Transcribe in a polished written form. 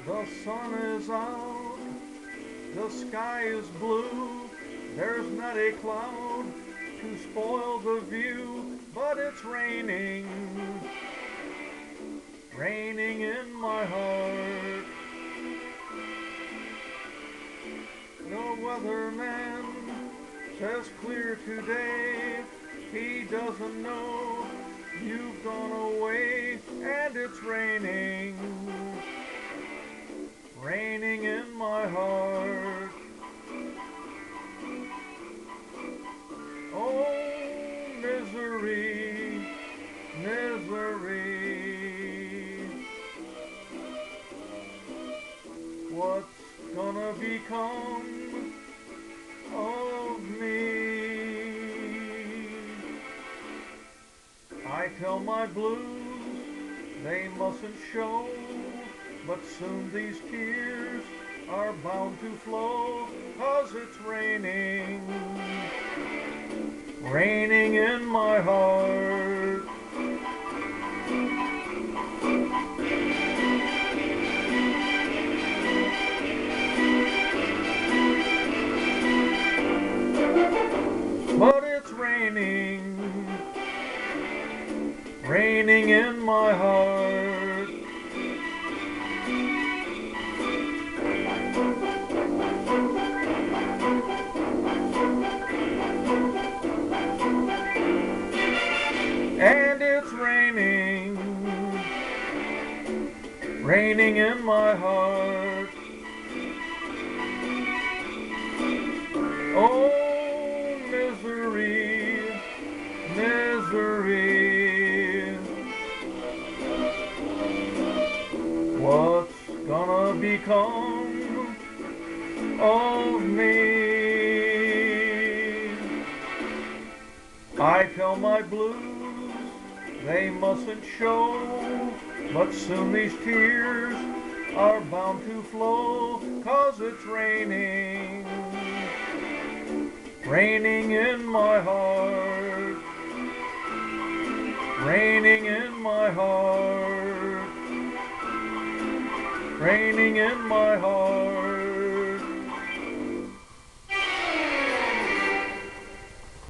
The sun is out, the sky is blue, there's not a cloud to spoil the view, but it's raining, raining in my heart. The weatherman says clear today, he doesn't know you've gone away, and it's raining, raining in my heart. Oh, misery, misery. What's gonna become of me? I tell my blues they mustn't show, but soon these tears are bound to flow, 'cause it's raining, raining in my heart. But it's raining, raining in my heart. And it's raining, raining in my heart. Oh, misery, misery. What's gonna become of me? I tell my blues they mustn't show, but soon these tears are bound to flow, 'cause it's raining, raining in my heart, raining in my heart, raining in my heart.